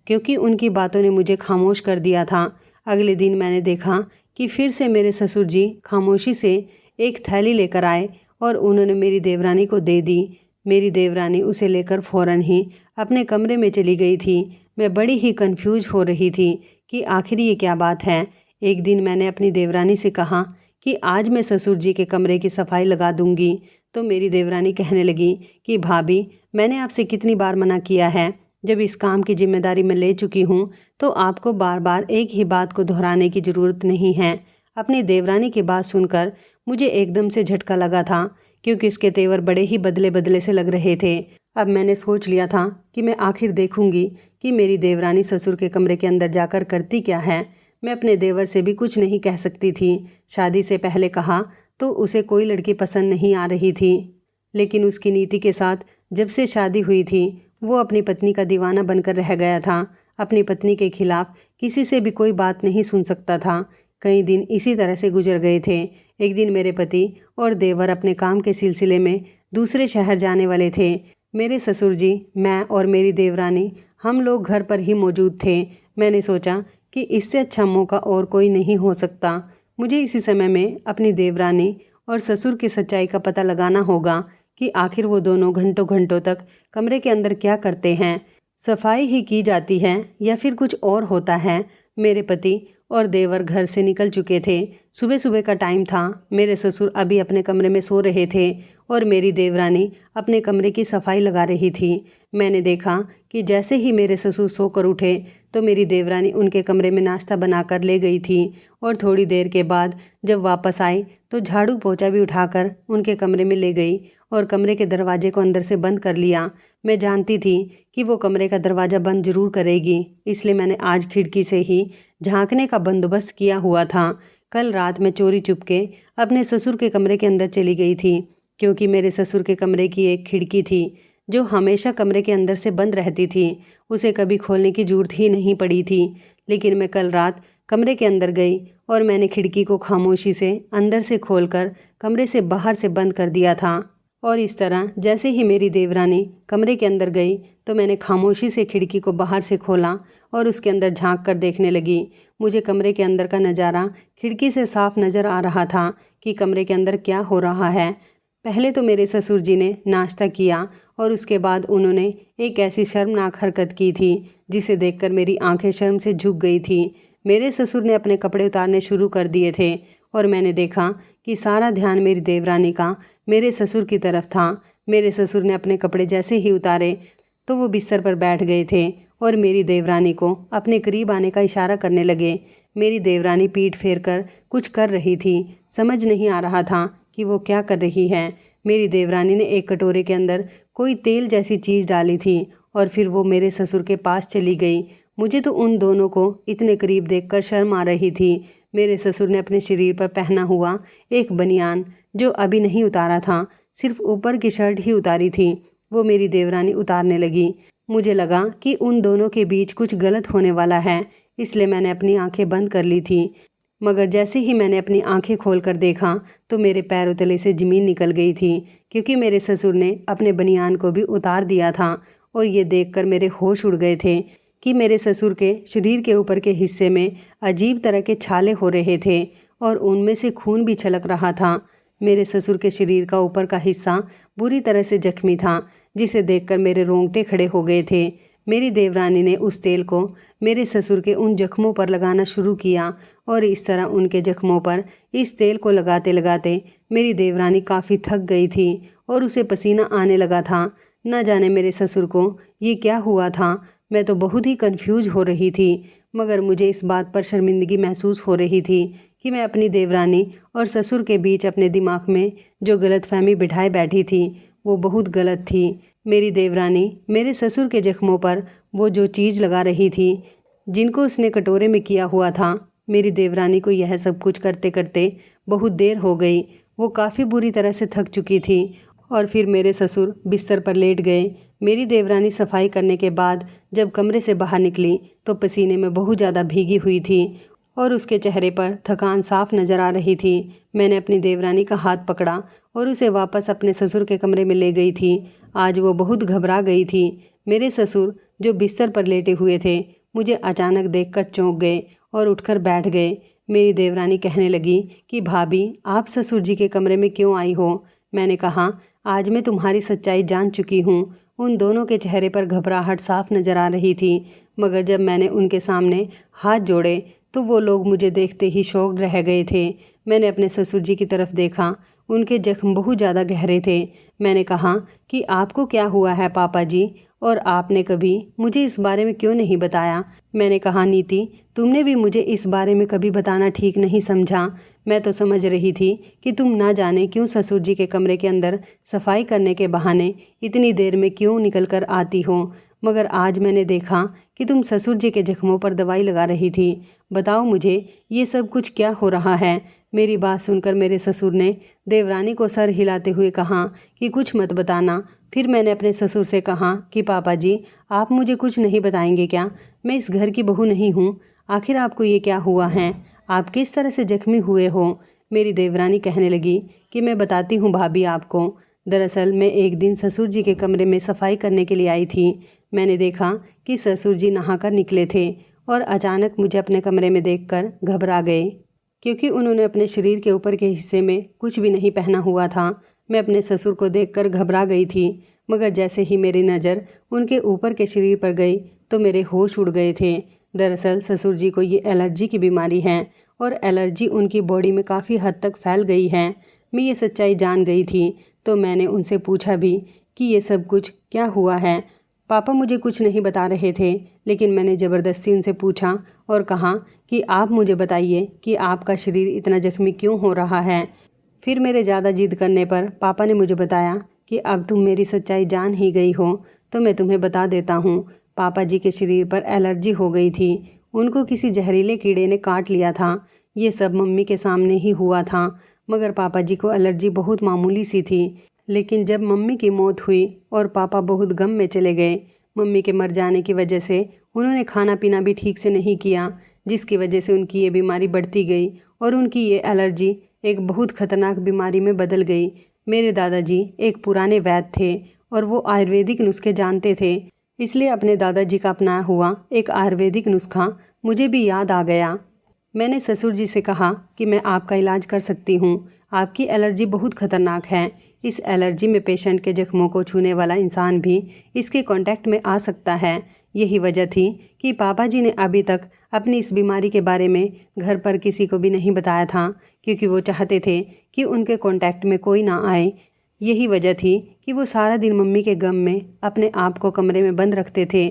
क्योंकि उनकी बातों ने मुझे खामोश कर दिया था। अगले दिन मैंने देखा कि फिर से मेरे ससुर जी खामोशी से एक थैली लेकर आए और उन्होंने मेरी देवरानी को दे दी। मेरी देवरानी उसे लेकर फ़ौरन ही अपने कमरे में चली गई थी। मैं बड़ी ही कंफ्यूज हो रही थी कि आखिर ये क्या बात है। एक दिन मैंने अपनी देवरानी से कहा कि आज मैं ससुर जी के कमरे की सफाई लगा दूंगी, तो मेरी देवरानी कहने लगी कि भाभी मैंने आपसे कितनी बार मना किया है। जब इस काम की जिम्मेदारी मैं ले चुकी हूँ तो आपको बार बार एक ही बात को दोहराने की ज़रूरत नहीं है। अपनी देवरानी की बात सुनकर मुझे एकदम से झटका लगा था, क्योंकि इसके तेवर बड़े ही बदले बदले से लग रहे थे। अब मैंने सोच लिया था कि मैं आखिर देखूंगी कि मेरी देवरानी ससुर के कमरे के अंदर जाकर करती क्या है। मैं अपने देवर से भी कुछ नहीं कह सकती थी। शादी से पहले कहा तो उसे कोई लड़की पसंद नहीं आ रही थी, लेकिन उसकी नीति के साथ जब से शादी हुई थी वो अपनी पत्नी का दीवाना बनकर रह गया था। अपनी पत्नी के खिलाफ किसी से भी कोई बात नहीं सुन सकता था। कई दिन इसी तरह से गुजर गए थे। एक दिन मेरे पति और देवर अपने काम के सिलसिले में दूसरे शहर जाने वाले थे। मेरे ससुर जी, मैं और मेरी देवरानी हम लोग घर पर ही मौजूद थे। मैंने सोचा कि इससे अच्छा मौका और कोई नहीं हो सकता। मुझे इसी समय में अपनी देवरानी और ससुर की सच्चाई का पता लगाना होगा कि आखिर वो दोनों घंटों घंटों तक कमरे के अंदर क्या करते हैं। सफाई ही की जाती है या फिर कुछ और होता है। मेरे पति और देवर घर से निकल चुके थे। सुबह सुबह का टाइम था। मेरे ससुर अभी अपने कमरे में सो रहे थे और मेरी देवरानी अपने कमरे की सफाई लगा रही थी। मैंने देखा कि जैसे ही मेरे ससुर सोकर उठे तो मेरी देवरानी उनके कमरे में नाश्ता बनाकर ले गई थी और थोड़ी देर के बाद जब वापस आई तो झाड़ू पोछा भी उठाकर उनके कमरे में ले गई और कमरे के दरवाजे को अंदर से बंद कर लिया। मैं जानती थी कि वो कमरे का दरवाज़ा बंद जरूर करेगी, इसलिए मैंने आज खिड़की से ही झांकने का बंदोबस्त किया हुआ था। कल रात मैं चोरी चुपके अपने ससुर के कमरे के अंदर चली गई थी, क्योंकि मेरे ससुर के कमरे की एक खिड़की थी जो हमेशा कमरे के अंदर से बंद रहती थी। उसे कभी खोलने की जरूरत ही नहीं पड़ी थी। लेकिन मैं कल रात कमरे के अंदर गई और मैंने खिड़की को खामोशी से अंदर से खोलकर कमरे से बाहर से बंद कर दिया था। और इस तरह जैसे ही मेरी देवरानी कमरे के अंदर गई तो मैंने खामोशी से खिड़की को बाहर से खोला और उसके अंदर झांक कर देखने लगी। मुझे कमरे के अंदर का नज़ारा खिड़की से साफ नज़र आ रहा था कि कमरे के अंदर क्या हो रहा है। पहले तो मेरे ससुर जी ने नाश्ता किया और उसके बाद उन्होंने एक ऐसी शर्मनाक हरकत की थी जिसे देखकर मेरी आंखें शर्म से झुक गई थी। मेरे ससुर ने अपने कपड़े उतारने शुरू कर दिए थे और मैंने देखा कि सारा ध्यान मेरी देवरानी का मेरे ससुर की तरफ था। मेरे ससुर ने अपने कपड़े जैसे ही उतारे तो वो बिस्तर पर बैठ गए थे और मेरी देवरानी को अपने करीब आने का इशारा करने लगे। मेरी देवरानी पीठ फेर कर कुछ कर रही थी। समझ नहीं आ रहा था कि वो क्या कर रही है। मेरी देवरानी ने एक कटोरे के अंदर कोई तेल जैसी चीज़ डाली थी और फिर वो मेरे ससुर के पास चली गई। मुझे तो उन दोनों को इतने करीब देखकर शर्म आ रही थी। मेरे ससुर ने अपने शरीर पर पहना हुआ एक बनियान जो अभी नहीं उतारा था, सिर्फ ऊपर की शर्ट ही उतारी थी, वो मेरी देवरानी उतारने लगी। मुझे लगा कि उन दोनों के बीच कुछ गलत होने वाला है, इसलिए मैंने अपनी आंखें बंद कर ली थी। मगर जैसे ही मैंने अपनी आंखें खोलकर देखा तो मेरे पैरों तले से ज़मीन निकल गई थी, क्योंकि मेरे ससुर ने अपने बनियान को भी उतार दिया था। और ये देखकर मेरे होश उड़ गए थे कि मेरे ससुर के शरीर के ऊपर के हिस्से में अजीब तरह के छाले हो रहे थे और उनमें से खून भी छलक रहा था। मेरे ससुर के शरीर का ऊपर का हिस्सा बुरी तरह से जख्मी था, जिसे देखकर मेरे रोंगटे खड़े हो गए थे। मेरी देवरानी ने उस तेल को मेरे ससुर के उन जख्मों पर लगाना शुरू किया और इस तरह उनके जख्मों पर इस तेल को लगाते लगाते मेरी देवरानी काफ़ी थक गई थी और उसे पसीना आने लगा था। न जाने मेरे ससुर को ये क्या हुआ था। मैं तो बहुत ही कंफ्यूज हो रही थी, मगर मुझे इस बात पर शर्मिंदगी महसूस हो रही थी कि मैं अपनी देवरानी और ससुर के बीच अपने दिमाग में जो गलतफहमी बिठाए बैठी थी वो बहुत गलत थी। मेरी देवरानी मेरे ससुर के जख्मों पर वो जो चीज़ लगा रही थी जिनको उसने कटोरे में किया हुआ था, मेरी देवरानी को यह सब कुछ करते करते बहुत देर हो गई। वो काफ़ी बुरी तरह से थक चुकी थी और फिर मेरे ससुर बिस्तर पर लेट गए। मेरी देवरानी सफाई करने के बाद जब कमरे से बाहर निकली तो पसीने में बहुत ज़्यादा भीगी हुई थी और उसके चेहरे पर थकान साफ नज़र आ रही थी। मैंने अपनी देवरानी का हाथ पकड़ा और उसे वापस अपने ससुर के कमरे में ले गई थी। आज वो बहुत घबरा गई थी। मेरे ससुर जो बिस्तर पर लेटे हुए थे मुझे अचानक देखकर चौंक गए और उठकर बैठ गए। मेरी देवरानी कहने लगी कि भाभी, आप ससुर जी के कमरे में क्यों आई हो? मैंने कहा, आज मैं तुम्हारी सच्चाई जान चुकी हूँ। उन दोनों के चेहरे पर घबराहट साफ नज़र आ रही थी, मगर जब मैंने उनके सामने हाथ जोड़े तो वो लोग मुझे देखते ही शॉक्ड रह गए थे। मैंने अपने ससुर जी की तरफ देखा, उनके जख्म बहुत ज़्यादा गहरे थे। मैंने कहा कि आपको क्या हुआ है पापा जी, और आपने कभी मुझे इस बारे में क्यों नहीं बताया? मैंने कहा, नीति, तुमने भी मुझे इस बारे में कभी बताना ठीक नहीं समझा। मैं तो समझ रही थी कि तुम ना जाने क्यों ससुर जी के कमरे के अंदर सफाई करने के बहाने इतनी देर में क्यों निकल कर आती हो, मगर आज मैंने देखा कि तुम ससुर जी के जख्मों पर दवाई लगा रही थी। बताओ मुझे ये सब कुछ क्या हो रहा है? मेरी बात सुनकर मेरे ससुर ने देवरानी को सर हिलाते हुए कहा कि कुछ मत बताना। फिर मैंने अपने ससुर से कहा कि पापा जी, आप मुझे कुछ नहीं बताएंगे क्या? मैं इस घर की बहू नहीं हूँ। आखिर आपको ये क्या हुआ है? आप किस तरह से जख्मी हुए हो? मेरी देवरानी कहने लगी कि मैं बताती हूँ भाभी आपको। दरअसल मैं एक दिन ससुर जी के कमरे में सफाई करने के लिए आई थी। मैंने देखा कि ससुर जी नहाकर निकले थे और अचानक मुझे अपने कमरे में देखकर घबरा गए, क्योंकि उन्होंने अपने शरीर के ऊपर के हिस्से में कुछ भी नहीं पहना हुआ था। मैं अपने ससुर को देखकर घबरा गई थी, मगर जैसे ही मेरी नज़र उनके ऊपर के शरीर पर गई तो मेरे होश उड़ गए थे। दरअसल ससुर जी को ये एलर्जी की बीमारी है और एलर्जी उनकी बॉडी में काफ़ी हद तक फैल गई है। मैं ये सच्चाई जान गई थी तो मैंने उनसे पूछा भी कि ये सब कुछ क्या हुआ है। पापा मुझे कुछ नहीं बता रहे थे, लेकिन मैंने ज़बरदस्ती उनसे पूछा और कहा कि आप मुझे बताइए कि आपका शरीर इतना जख्मी क्यों हो रहा है। फिर मेरे ज़्यादा जिद करने पर पापा ने मुझे बताया कि अब तुम मेरी सच्चाई जान ही गई हो तो मैं तुम्हें बता देता हूँ। पापा जी के शरीर पर एलर्जी हो गई थी, उनको किसी जहरीले कीड़े ने काट लिया था। ये सब मम्मी के सामने ही हुआ था, मगर पापा जी को एलर्जी बहुत मामूली सी थी। लेकिन जब मम्मी की मौत हुई और पापा बहुत गम में चले गए, मम्मी के मर जाने की वजह से उन्होंने खाना पीना भी ठीक से नहीं किया, जिसकी वजह से उनकी ये बीमारी बढ़ती गई और उनकी ये एलर्जी एक बहुत ख़तरनाक बीमारी में बदल गई। मेरे दादाजी एक पुराने वैद्य थे और वो आयुर्वेदिक नुस्खे जानते थे, इसलिए अपने दादाजी का अपनाया हुआ एक आयुर्वेदिक नुस्खा मुझे भी याद आ गया। मैंने ससुर जी से कहा कि मैं आपका इलाज कर सकती हूँ, आपकी एलर्जी बहुत ख़तरनाक है। इस एलर्जी में पेशेंट के जख्मों को छूने वाला इंसान भी इसके कांटेक्ट में आ सकता है। यही वजह थी कि पापा जी ने अभी तक अपनी इस बीमारी के बारे में घर पर किसी को भी नहीं बताया था, क्योंकि वो चाहते थे कि उनके कांटेक्ट में कोई ना आए। यही वजह थी कि वो सारा दिन मम्मी के गम में अपने आप को कमरे में बंद रखते थे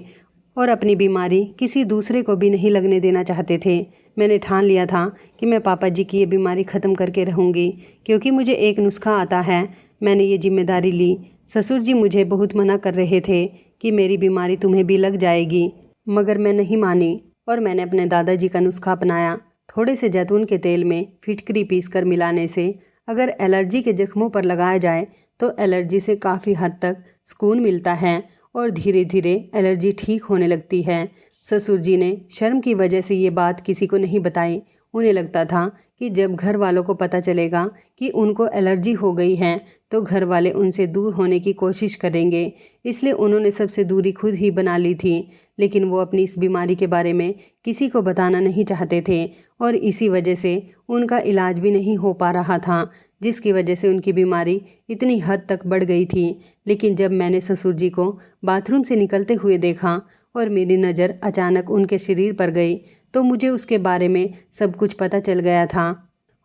और अपनी बीमारी किसी दूसरे को भी नहीं लगने देना चाहते थे। मैंने ठान लिया था कि मैं पापा जी की ये बीमारी ख़त्म करके रहूँगी, क्योंकि मुझे एक नुस्खा आता है। मैंने ये जिम्मेदारी ली। ससुर जी मुझे बहुत मना कर रहे थे कि मेरी बीमारी तुम्हें भी लग जाएगी, मगर मैं नहीं मानी और मैंने अपने दादाजी का नुस्खा अपनाया। थोड़े से जैतून के तेल में फिटकरी पीसकर मिलाने से अगर एलर्जी के जख्मों पर लगाया जाए तो एलर्जी से काफ़ी हद तक सुकून मिलता है और धीरे धीरे एलर्जी ठीक होने लगती है। ससुर जी ने शर्म की वजह से ये बात किसी को नहीं बताई। उन्हें लगता था कि जब घर वालों को पता चलेगा कि उनको एलर्जी हो गई है तो घर वाले उनसे दूर होने की कोशिश करेंगे, इसलिए उन्होंने सबसे दूरी खुद ही बना ली थी। लेकिन वो अपनी इस बीमारी के बारे में किसी को बताना नहीं चाहते थे और इसी वजह से उनका इलाज भी नहीं हो पा रहा था, जिसकी वजह से उनकी बीमारी इतनी हद तक बढ़ गई थी। लेकिन जब मैंने ससुर जी को बाथरूम से निकलते हुए देखा और मेरी नज़र अचानक उनके शरीर पर गई तो मुझे उसके बारे में सब कुछ पता चल गया था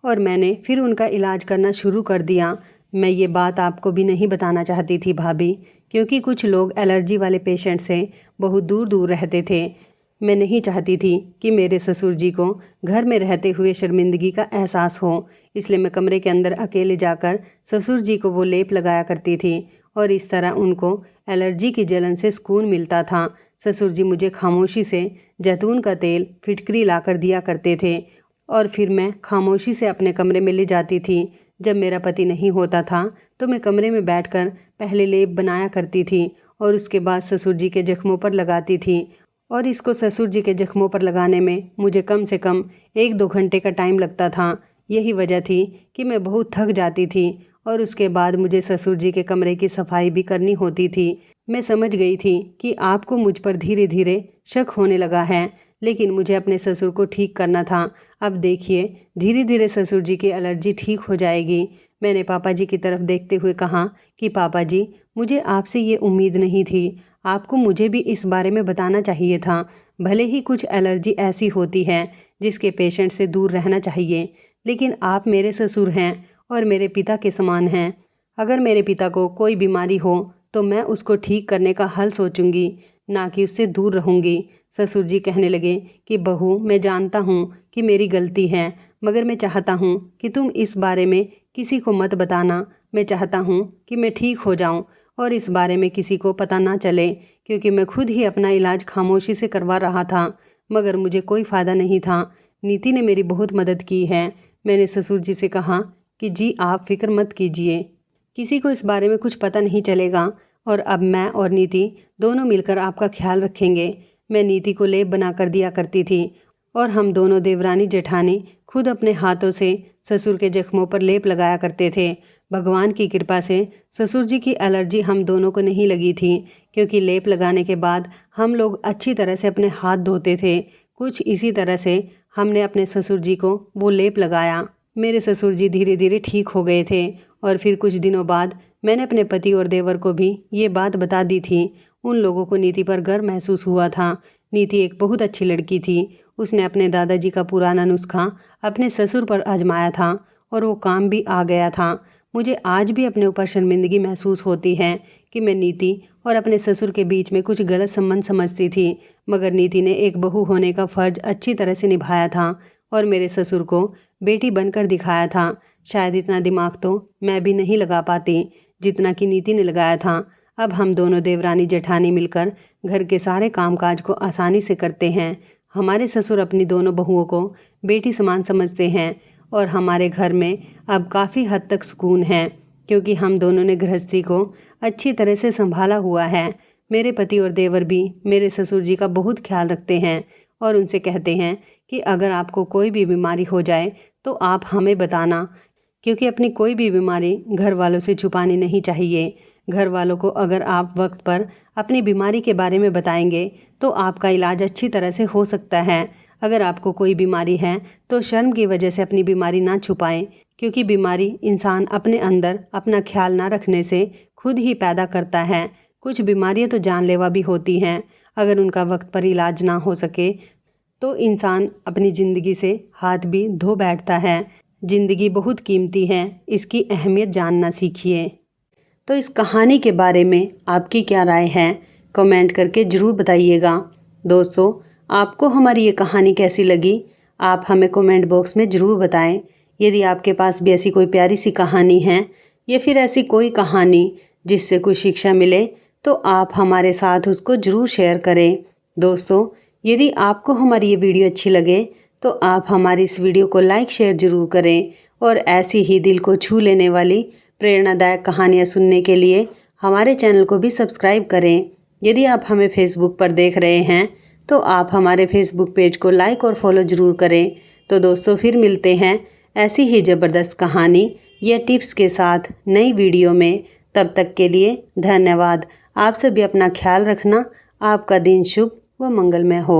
और मैंने फिर उनका इलाज करना शुरू कर दिया। मैं ये बात आपको भी नहीं बताना चाहती थी भाभी, क्योंकि कुछ लोग एलर्जी वाले पेशेंट से बहुत दूर दूर रहते थे। मैं नहीं चाहती थी कि मेरे ससुर जी को घर में रहते हुए शर्मिंदगी का एहसास हो, इसलिए मैं कमरे के अंदर अकेले जाकर ससुर जी को वो लेप लगाया करती थी और इस तरह उनको एलर्जी की जलन से सुकून मिलता था। ससुर जी मुझे खामोशी से जैतून का तेल फिटकरी लाकर दिया करते थे और फिर मैं खामोशी से अपने कमरे में ले जाती थी। जब मेरा पति नहीं होता था तो मैं कमरे में बैठकर पहले लेप बनाया करती थी और उसके बाद ससुर जी के जख्मों पर लगाती थी और इसको ससुर जी के जख्मों पर लगाने में मुझे कम से कम 1-2 घंटे का टाइम लगता था। यही वजह थी कि मैं बहुत थक जाती थी और उसके बाद मुझे ससुर जी के कमरे की सफाई भी करनी होती थी। मैं समझ गई थी कि आपको मुझ पर धीरे धीरे शक होने लगा है, लेकिन मुझे अपने ससुर को ठीक करना था। अब देखिए धीरे धीरे ससुर जी की एलर्जी ठीक हो जाएगी। मैंने पापा जी की तरफ देखते हुए कहा कि पापा जी, मुझे आपसे ये उम्मीद नहीं थी, आपको मुझे भी इस बारे में बताना चाहिए था। भले ही कुछ एलर्जी ऐसी होती है जिसके पेशेंट से दूर रहना चाहिए, लेकिन आप मेरे ससुर हैं और मेरे पिता के समान हैं। अगर मेरे पिता को कोई बीमारी हो तो मैं उसको ठीक करने का हल सोचूंगी, ना कि उससे दूर रहूंगी। ससुर जी कहने लगे कि बहू, मैं जानता हूँ कि मेरी गलती है, मगर मैं चाहता हूँ कि तुम इस बारे में किसी को मत बताना। मैं चाहता हूँ कि मैं ठीक हो जाऊँ और इस बारे में किसी को पता ना चले, क्योंकि मैं खुद ही अपना इलाज खामोशी से करवा रहा था, मगर मुझे कोई फ़ायदा नहीं था। नीति ने मेरी बहुत मदद की है। मैंने ससुर जी से कहा कि जी आप फिक्र मत कीजिए, किसी को इस बारे में कुछ पता नहीं चलेगा और अब मैं और नीति दोनों मिलकर आपका ख्याल रखेंगे। मैं नीति को लेप बना कर दिया करती थी और हम दोनों देवरानी जेठानी खुद अपने हाथों से ससुर के जख्मों पर लेप लगाया करते थे। भगवान की कृपा से ससुर जी की एलर्जी हम दोनों को नहीं लगी थी, क्योंकि लेप लगाने के बाद हम लोग अच्छी तरह से अपने हाथ धोते थे। कुछ इसी तरह से हमने अपने ससुर जी को वो लेप लगाया। मेरे ससुर जी धीरे धीरे ठीक हो गए थे और फिर कुछ दिनों बाद मैंने अपने पति और देवर को भी ये बात बता दी थी। उन लोगों को नीति पर गर्व महसूस हुआ था। नीति एक बहुत अच्छी लड़की थी। उसने अपने दादाजी का पुराना नुस्खा अपने ससुर पर आजमाया था और वो काम भी आ गया था। मुझे आज भी अपने ऊपर शर्मिंदगी महसूस होती है कि मैं नीति और अपने ससुर के बीच में कुछ गलत संबंध समझती थी, मगर नीति ने एक बहू होने का फ़र्ज अच्छी तरह से निभाया था और मेरे ससुर को बेटी बनकर दिखाया था। शायद इतना दिमाग तो मैं भी नहीं लगा पाती जितना कि नीति ने लगाया था। अब हम दोनों देवरानी जेठानी मिलकर घर के सारे कामकाज को आसानी से करते हैं। हमारे ससुर अपनी दोनों बहुओं को बेटी समान समझते हैं और हमारे घर में अब काफ़ी हद तक सुकून है, क्योंकि हम दोनों ने गृहस्थी को अच्छी तरह से संभाला हुआ है। मेरे पति और देवर भी मेरे ससुर जी का बहुत ख्याल रखते हैं और उनसे कहते हैं कि अगर आपको कोई भी बीमारी हो जाए तो आप हमें बताना, क्योंकि अपनी कोई भी बीमारी घर वालों से छुपानी नहीं चाहिए। घर वालों को अगर आप वक्त पर अपनी बीमारी के बारे में बताएंगे तो आपका इलाज अच्छी तरह से हो सकता है। अगर आपको कोई बीमारी है तो शर्म की वजह से अपनी बीमारी ना छुपाएं, क्योंकि बीमारी इंसान अपने अंदर अपना ख्याल ना रखने से खुद ही पैदा करता है। कुछ बीमारियां तो जानलेवा भी होती हैं। अगर उनका वक्त पर इलाज ना हो सके तो इंसान अपनी ज़िंदगी से हाथ भी धो बैठता है। ज़िंदगी बहुत कीमती है, इसकी अहमियत जानना सीखिए। तो इस कहानी के बारे में आपकी क्या राय है, कमेंट करके ज़रूर बताइएगा। दोस्तों, आपको हमारी ये कहानी कैसी लगी, आप हमें कमेंट बॉक्स में ज़रूर बताएं। यदि आपके पास भी ऐसी कोई प्यारी सी कहानी है या फिर ऐसी कोई कहानी जिससे कुछ शिक्षा मिले तो आप हमारे साथ उसको ज़रूर शेयर करें। दोस्तों, यदि आपको हमारी ये वीडियो अच्छी लगे तो आप हमारी इस वीडियो को लाइक शेयर ज़रूर करें और ऐसी ही दिल को छू लेने वाली प्रेरणादायक कहानियाँ सुनने के लिए हमारे चैनल को भी सब्सक्राइब करें। यदि आप हमें फेसबुक पर देख रहे हैं तो आप हमारे फेसबुक पेज को लाइक और फॉलो ज़रूर करें। तो दोस्तों, फिर मिलते हैं ऐसी ही ज़बरदस्त कहानी या टिप्स के साथ नई वीडियो में। तब तक के लिए धन्यवाद। आप सभी अपना ख्याल रखना। आपका दिन शुभ व मंगलमय हो।